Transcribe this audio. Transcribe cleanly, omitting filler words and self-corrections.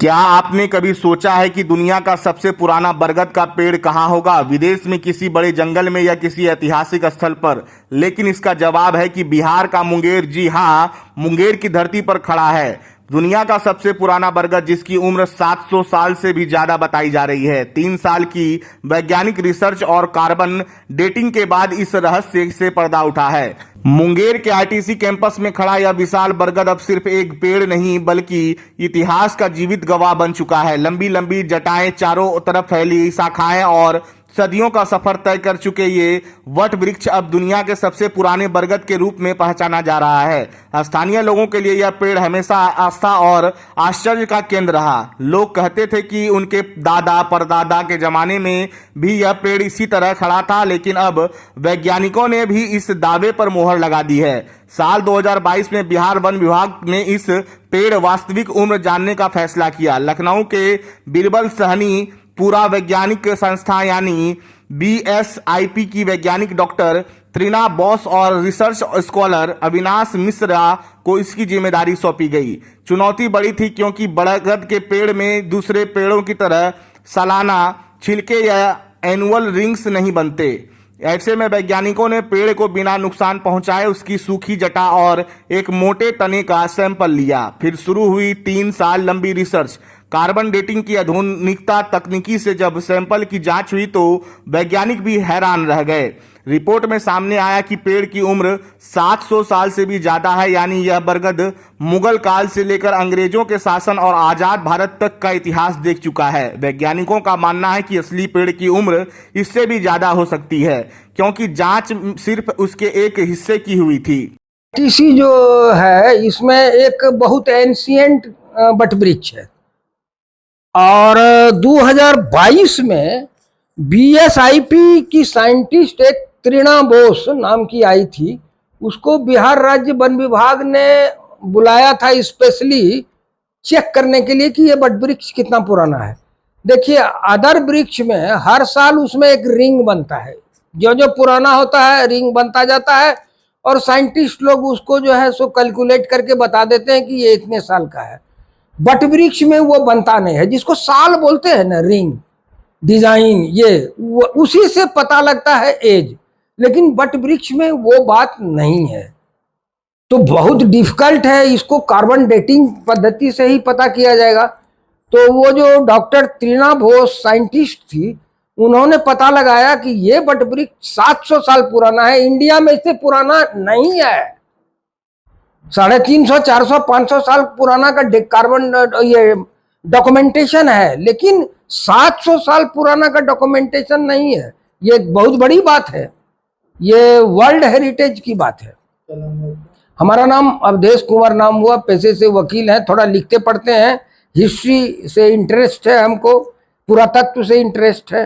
क्या आपने कभी सोचा है कि दुनिया का सबसे पुराना बरगद का पेड़ कहाँ होगा? विदेश में किसी बड़े जंगल में या किसी ऐतिहासिक स्थल पर? लेकिन इसका जवाब है कि बिहार का मुंगेर। जी हाँ, मुंगेर की धरती पर खड़ा है दुनिया का सबसे पुराना बरगद, जिसकी उम्र 700 साल से भी ज्यादा बताई जा रही है। 3 साल की वैज्ञानिक रिसर्च और कार्बन डेटिंग के बाद इस रहस्य से पर्दा उठा है। मुंगेर के आईटीसी कैंपस में खड़ा यह विशाल बरगद अब सिर्फ एक पेड़ नहीं बल्कि इतिहास का जीवित गवाह बन चुका है। लंबी लंबी जटाएं, चारों तरफ फैली शाखाएं और सदियों का सफर तय कर चुके ये वट वृक्ष अब दुनिया के सबसे पुराने बरगद के रूप में पहचाना जा रहा है। स्थानीय लोगों के लिए यह पेड़ हमेशा आस्था और आश्चर्य का केंद्र रहा। लोग कहते थे कि उनके दादा परदादा के जमाने में भी यह पेड़ इसी तरह खड़ा था, लेकिन अब वैज्ञानिकों ने भी इस दावे पर मोहर लगा दी है। साल 2022 में बिहार वन विभाग ने इस पेड़ वास्तविक उम्र जानने का फैसला किया। लखनऊ के बीरबल सहनी पूरा वैज्ञानिक संस्था यानी BSIP की वैज्ञानिक डॉक्टर त्रिना बोस और रिसर्च स्कॉलर अविनाश मिश्रा को इसकी जिम्मेदारी सौंपी गई। चुनौती बड़ी थी क्योंकि बरगद के पेड़ में दूसरे पेड़ों की तरह सालाना छिलके या एनुअल रिंग्स नहीं बनते। ऐसे में वैज्ञानिकों ने पेड़ को बिना नुकसान पहुंचाए उसकी सूखी जटा और एक मोटे तने का सैंपल लिया। फिर शुरू हुई 3 साल लंबी रिसर्च। कार्बन डेटिंग की आधुनिकता तकनीकी से जब सैंपल की जांच हुई तो वैज्ञानिक भी हैरान रह गए। रिपोर्ट में सामने आया कि पेड़ की उम्र 700 साल से भी ज्यादा है, यानी यह बरगद मुगल काल से लेकर अंग्रेजों के शासन और आजाद भारत तक का इतिहास देख चुका है। वैज्ञानिकों का मानना है कि असली पेड़ की उम्र इससे भी ज्यादा हो सकती है, क्योंकि जांच सिर्फ उसके एक हिस्से की हुई थी। टीसी जो है इसमें एक बहुत एंशिएंट बट वृक्ष है और 2022 में BSIP की साइंटिस्ट एक त्रिना बोस नाम की आई थी। उसको बिहार राज्य वन विभाग ने बुलाया था स्पेशली चेक करने के लिए कि ये बट वृक्ष कितना पुराना है। देखिए, अदर वृक्ष में हर साल उसमें एक रिंग बनता है, जो जो पुराना होता है रिंग बनता जाता है और साइंटिस्ट लोग उसको जो है सो कैलकुलेट करके बता देते हैं कि ये इतने साल का है। बट वृक्ष में वो बनता नहीं है, जिसको साल बोलते हैं ना, रिंग डिजाइन, ये उसी से पता लगता है एज। लेकिन बट वृक्ष में वो बात नहीं है, तो बहुत डिफिकल्ट है। इसको कार्बन डेटिंग पद्धति से ही पता किया जाएगा। तो वो जो डॉक्टर त्रिना बोस साइंटिस्ट थी, उन्होंने पता लगाया कि ये बट वृक्ष 700 साल पुराना है। इंडिया में इससे पुराना नहीं है। 350, 400, 500 साल पुराना का कार्बन ये डॉक्यूमेंटेशन है, लेकिन 700 साल पुराना का डॉक्यूमेंटेशन नहीं है। ये बहुत बड़ी बात है, ये वर्ल्ड हेरिटेज की बात है। हमारा नाम अवधेश कुमार नाम हुआ, पेशे से वकील हैं, थोड़ा लिखते पढ़ते हैं, हिस्ट्री से इंटरेस्ट है हमको, पुरातत्व से इंटरेस्ट है।